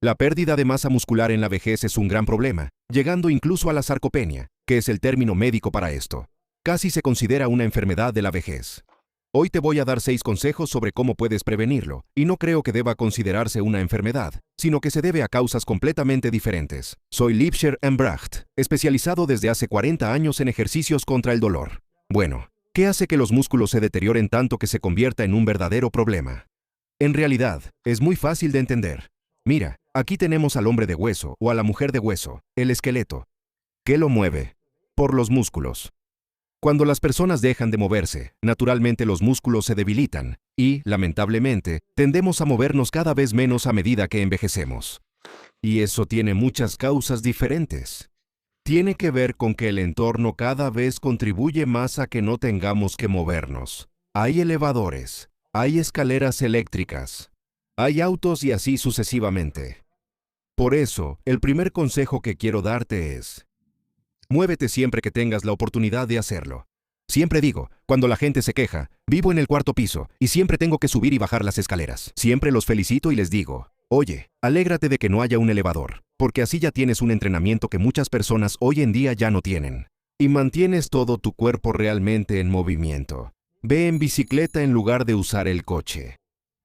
La pérdida de masa muscular en la vejez es un gran problema, llegando incluso a la sarcopenia, que es el término médico para esto. Casi se considera una enfermedad de la vejez. Hoy te voy a dar 6 consejos sobre cómo puedes prevenirlo, y no creo que deba considerarse una enfermedad, sino que se debe a causas completamente diferentes. Soy Lipscher Bracht, especializado desde hace 40 años en ejercicios contra el dolor. Bueno, ¿qué hace que los músculos se deterioren tanto que se convierta en un verdadero problema? En realidad, es muy fácil de entender. Mira, aquí tenemos al hombre de hueso o a la mujer de hueso, el esqueleto. ¿Qué lo mueve? Por los músculos. Cuando las personas dejan de moverse, naturalmente los músculos se debilitan y, lamentablemente, tendemos a movernos cada vez menos a medida que envejecemos. Y eso tiene muchas causas diferentes. Tiene que ver con que el entorno cada vez contribuye más a que no tengamos que movernos. Hay elevadores, hay escaleras eléctricas, hay autos y así sucesivamente. Por eso, el primer consejo que quiero darte es: muévete siempre que tengas la oportunidad de hacerlo. Siempre digo, cuando la gente se queja, vivo en el 4º piso y siempre tengo que subir y bajar las escaleras. Siempre los felicito y les digo, oye, alégrate de que no haya un elevador, porque así ya tienes un entrenamiento que muchas personas hoy en día ya no tienen. Y mantienes todo tu cuerpo realmente en movimiento. Ve en bicicleta en lugar de usar el coche.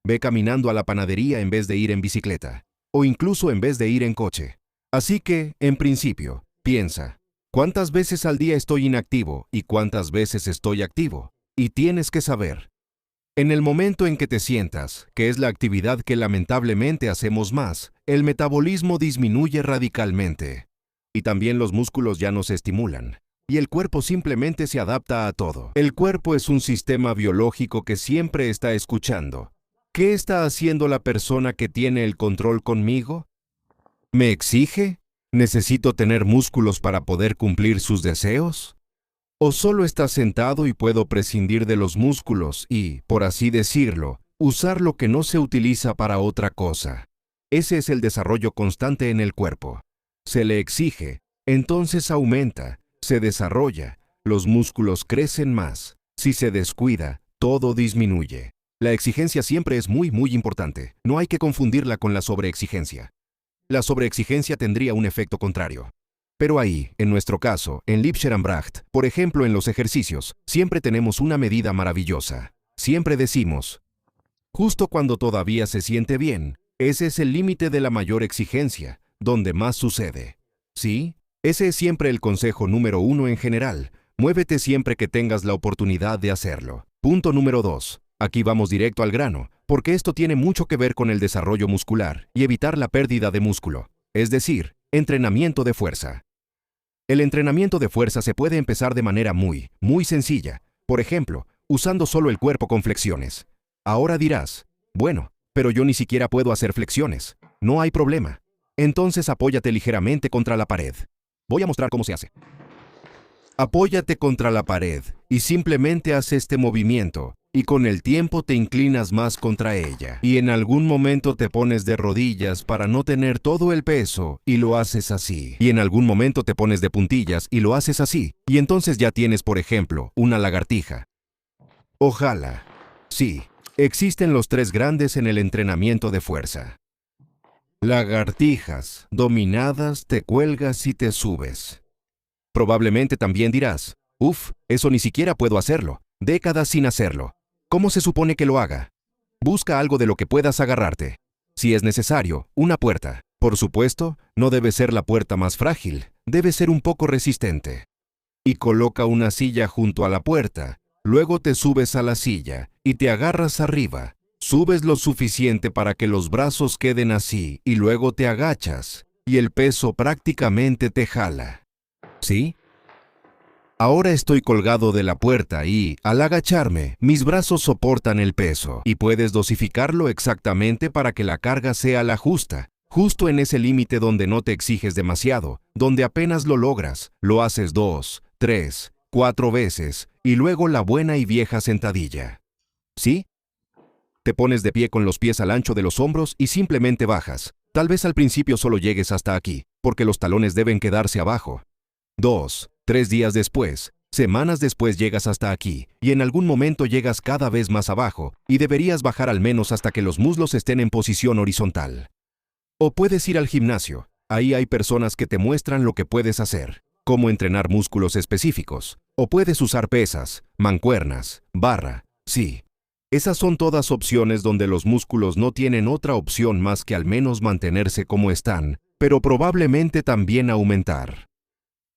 Ve caminando a la panadería en vez de ir en bicicleta, o incluso en vez de ir en coche. Así que, en principio, piensa, ¿cuántas veces al día estoy inactivo y cuántas veces estoy activo? Y tienes que saber. En el momento en que te sientas, que es la actividad que lamentablemente hacemos más, el metabolismo disminuye radicalmente. Y también los músculos ya no se estimulan. Y el cuerpo simplemente se adapta a todo. El cuerpo es un sistema biológico que siempre está escuchando. ¿Qué está haciendo la persona que tiene el control conmigo? ¿Me exige? ¿Necesito tener músculos para poder cumplir sus deseos? ¿O solo está sentado y puedo prescindir de los músculos y, por así decirlo, usar lo que no se utiliza para otra cosa? Ese es el desarrollo constante en el cuerpo. Se le exige, entonces aumenta, se desarrolla, los músculos crecen más. Si se descuida, todo disminuye. La exigencia siempre es muy importante. No hay que confundirla con la sobreexigencia. La sobreexigencia tendría un efecto contrario. Pero ahí, en nuestro caso, en Lipscher Bracht, por ejemplo en los ejercicios, siempre tenemos una medida maravillosa. Siempre decimos, justo cuando todavía se siente bien, ese es el límite de la mayor exigencia, donde más sucede. ¿Sí? Ese es siempre el consejo número 1 en general. Muévete siempre que tengas la oportunidad de hacerlo. Punto número 2. Aquí vamos directo al grano, porque esto tiene mucho que ver con el desarrollo muscular y evitar la pérdida de músculo, es decir, entrenamiento de fuerza. El entrenamiento de fuerza se puede empezar de manera muy sencilla, por ejemplo, usando solo el cuerpo con flexiones. Ahora dirás, bueno, pero yo ni siquiera puedo hacer flexiones. No hay problema. Entonces apóyate ligeramente contra la pared. Voy a mostrar cómo se hace. Apóyate contra la pared y simplemente haz este movimiento. Y con el tiempo te inclinas más contra ella. Y en algún momento te pones de rodillas para no tener todo el peso y lo haces así. Y en algún momento te pones de puntillas y lo haces así. Y entonces ya tienes, por ejemplo, una lagartija. Ojalá. Sí, existen los 3 grandes en el entrenamiento de fuerza. Lagartijas, dominadas, te cuelgas y te subes. Probablemente también dirás, eso ni siquiera puedo hacerlo. Décadas sin hacerlo. ¿Cómo se supone que lo haga? Busca algo de lo que puedas agarrarte. Si es necesario, una puerta. Por supuesto, no debe ser la puerta más frágil, debe ser un poco resistente. Y coloca una silla junto a la puerta. Luego te subes a la silla y te agarras arriba. Subes lo suficiente para que los brazos queden así y luego te agachas. Y el peso prácticamente te jala. ¿Sí? Ahora estoy colgado de la puerta y, al agacharme, mis brazos soportan el peso. Y puedes dosificarlo exactamente para que la carga sea la justa. Justo en ese límite donde no te exiges demasiado, donde apenas lo logras, lo haces 2, 3, 4 veces, y luego la buena y vieja sentadilla. ¿Sí? Te pones de pie con los pies al ancho de los hombros y simplemente bajas. Tal vez al principio solo llegues hasta aquí, porque los talones deben quedarse abajo. 2, 3 días después, semanas después llegas hasta aquí, y en algún momento llegas cada vez más abajo, y deberías bajar al menos hasta que los muslos estén en posición horizontal. O puedes ir al gimnasio. Ahí hay personas que te muestran lo que puedes hacer, cómo entrenar músculos específicos. O puedes usar pesas, mancuernas, barra. Sí. Esas son todas opciones donde los músculos no tienen otra opción más que al menos mantenerse como están, pero probablemente también aumentar.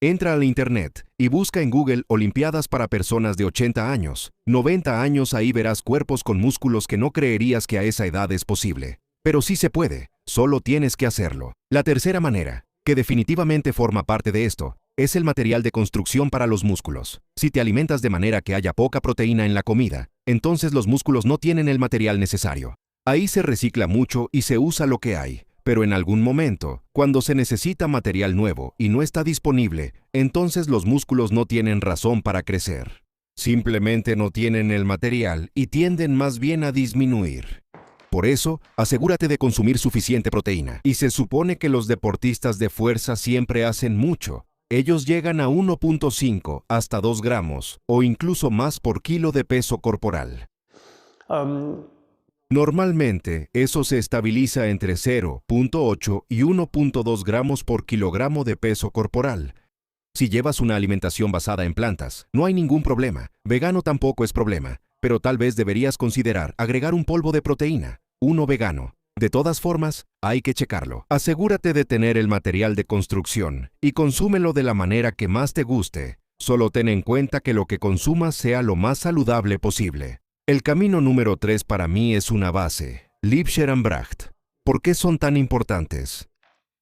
Entra al internet y busca en Google Olimpiadas para personas de 80 años, 90 años, ahí verás cuerpos con músculos que no creerías que a esa edad es posible. Pero sí se puede, solo tienes que hacerlo. La tercera manera, que definitivamente forma parte de esto, es el material de construcción para los músculos. Si te alimentas de manera que haya poca proteína en la comida, entonces los músculos no tienen el material necesario. Ahí se recicla mucho y se usa lo que hay. Pero en algún momento, cuando se necesita material nuevo y no está disponible, entonces los músculos no tienen razón para crecer. Simplemente no tienen el material y tienden más bien a disminuir. Por eso, asegúrate de consumir suficiente proteína. Y se supone que los deportistas de fuerza siempre hacen mucho. Ellos llegan a 1.5 hasta 2 gramos o incluso más por kilo de peso corporal. Normalmente, eso se estabiliza entre 0.8 y 1.2 gramos por kilogramo de peso corporal. Si llevas una alimentación basada en plantas, no hay ningún problema. Vegano tampoco es problema, pero tal vez deberías considerar agregar un polvo de proteína, uno vegano. De todas formas, hay que checarlo. Asegúrate de tener el material de construcción y consúmelo de la manera que más te guste. Solo ten en cuenta que lo que consumas sea lo más saludable posible. El camino número 3 para mí es una base, Liebscher and Bracht. ¿Por qué son tan importantes?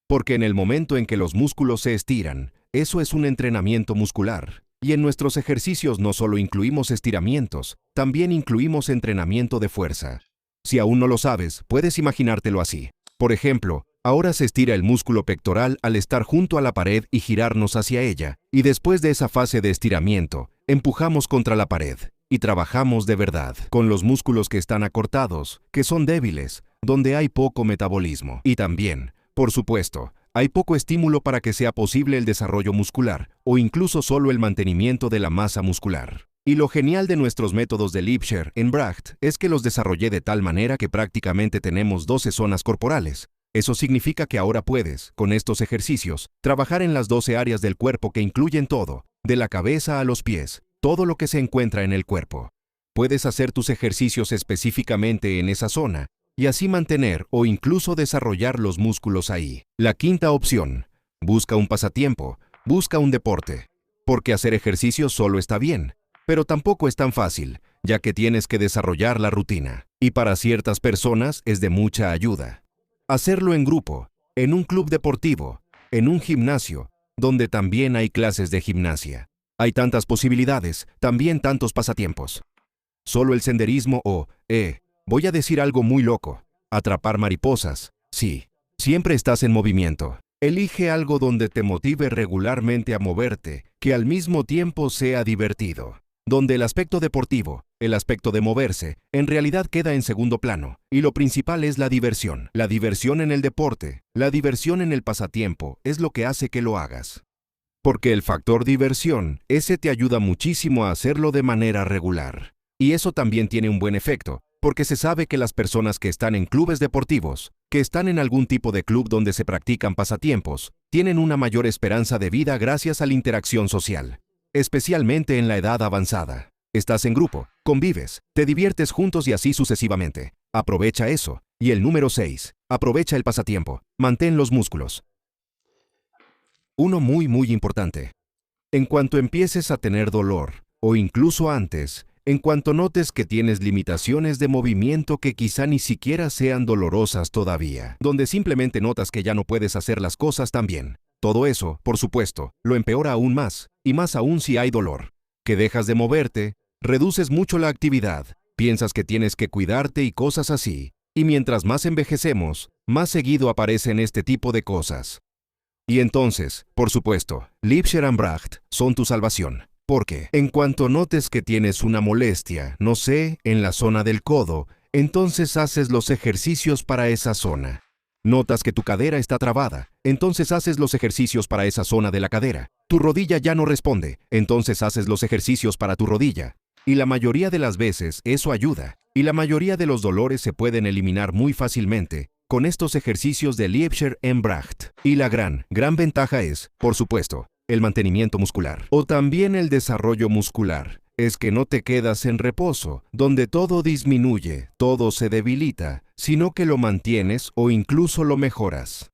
Porque en el momento en que los músculos se estiran, eso es un entrenamiento muscular. Y en nuestros ejercicios no solo incluimos estiramientos, también incluimos entrenamiento de fuerza. Si aún no lo sabes, puedes imaginártelo así. Por ejemplo, ahora se estira el músculo pectoral al estar junto a la pared y girarnos hacia ella, y después de esa fase de estiramiento, empujamos contra la pared. Y trabajamos de verdad, con los músculos que están acortados, que son débiles, donde hay poco metabolismo. Y también, por supuesto, hay poco estímulo para que sea posible el desarrollo muscular, o incluso solo el mantenimiento de la masa muscular. Y lo genial de nuestros métodos de Liebscher and Bracht es que los desarrollé de tal manera que prácticamente tenemos 12 zonas corporales. Eso significa que ahora puedes, con estos ejercicios, trabajar en las 12 áreas del cuerpo que incluyen todo, de la cabeza a los pies, todo lo que se encuentra en el cuerpo. Puedes hacer tus ejercicios específicamente en esa zona y así mantener o incluso desarrollar los músculos ahí. La quinta opción, busca un pasatiempo, busca un deporte. Porque hacer ejercicios solo está bien, pero tampoco es tan fácil, ya que tienes que desarrollar la rutina. Y para ciertas personas es de mucha ayuda. Hacerlo en grupo, en un club deportivo, en un gimnasio, donde también hay clases de gimnasia. Hay tantas posibilidades, también tantos pasatiempos. Solo el senderismo o, voy a decir algo muy loco, atrapar mariposas. Sí, siempre estás en movimiento. Elige algo donde te motive regularmente a moverte, que al mismo tiempo sea divertido. Donde el aspecto deportivo, el aspecto de moverse, en realidad queda en segundo plano, y lo principal es la diversión. La diversión en el deporte, la diversión en el pasatiempo, es lo que hace que lo hagas. Porque el factor diversión, ese te ayuda muchísimo a hacerlo de manera regular. Y eso también tiene un buen efecto, porque se sabe que las personas que están en clubes deportivos, que están en algún tipo de club donde se practican pasatiempos, tienen una mayor esperanza de vida gracias a la interacción social, especialmente en la edad avanzada. Estás en grupo, convives, te diviertes juntos y así sucesivamente. Aprovecha eso. Y el número 6, aprovecha el pasatiempo, mantén los músculos. Uno muy importante. En cuanto empieces a tener dolor, o incluso antes, en cuanto notes que tienes limitaciones de movimiento que quizá ni siquiera sean dolorosas todavía, donde simplemente notas que ya no puedes hacer las cosas tan bien. Todo eso, por supuesto, lo empeora aún más, y más aún si hay dolor. Que dejas de moverte, reduces mucho la actividad, piensas que tienes que cuidarte y cosas así. Y mientras más envejecemos, más seguido aparecen este tipo de cosas. Y entonces, por supuesto, Liebscher and Bracht son tu salvación. Porque, en cuanto notes que tienes una molestia, no sé, en la zona del codo, entonces haces los ejercicios para esa zona. Notas que tu cadera está trabada, entonces haces los ejercicios para esa zona de la cadera. Tu rodilla ya no responde, entonces haces los ejercicios para tu rodilla. Y la mayoría de las veces eso ayuda, y la mayoría de los dolores se pueden eliminar muy fácilmente, con estos ejercicios de Liebscher-Embracht. Y la gran ventaja es, por supuesto, el mantenimiento muscular. O también el desarrollo muscular. Es que no te quedas en reposo, donde todo disminuye, todo se debilita, sino que lo mantienes o incluso lo mejoras.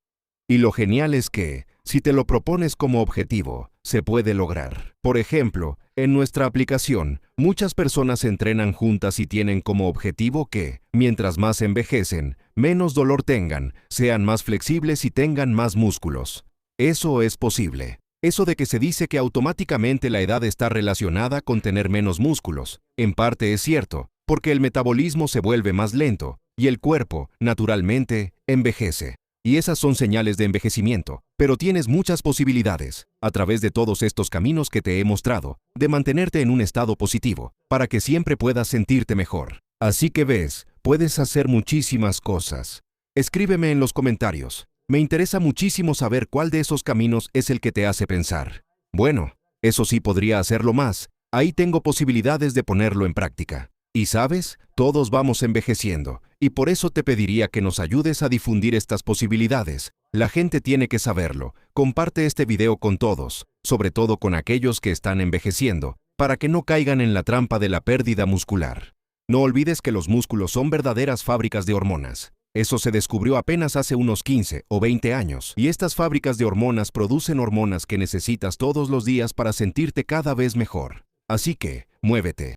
Y lo genial es que, si te lo propones como objetivo, se puede lograr. Por ejemplo, en nuestra aplicación, muchas personas entrenan juntas y tienen como objetivo que, mientras más envejecen, menos dolor tengan, sean más flexibles y tengan más músculos. Eso es posible. Eso de que se dice que automáticamente la edad está relacionada con tener menos músculos, en parte es cierto, porque el metabolismo se vuelve más lento y el cuerpo, naturalmente, envejece. Y esas son señales de envejecimiento, pero tienes muchas posibilidades, a través de todos estos caminos que te he mostrado, de mantenerte en un estado positivo, para que siempre puedas sentirte mejor. Así que ves, puedes hacer muchísimas cosas. Escríbeme en los comentarios. Me interesa muchísimo saber cuál de esos caminos es el que te hace pensar. Bueno, eso sí podría hacerlo más. Ahí tengo posibilidades de ponerlo en práctica. Y sabes, todos vamos envejeciendo, y por eso te pediría que nos ayudes a difundir estas posibilidades. La gente tiene que saberlo. Comparte este video con todos, sobre todo con aquellos que están envejeciendo, para que no caigan en la trampa de la pérdida muscular. No olvides que los músculos son verdaderas fábricas de hormonas. Eso se descubrió apenas hace unos 15 o 20 años, y estas fábricas de hormonas producen hormonas que necesitas todos los días para sentirte cada vez mejor. Así que, muévete.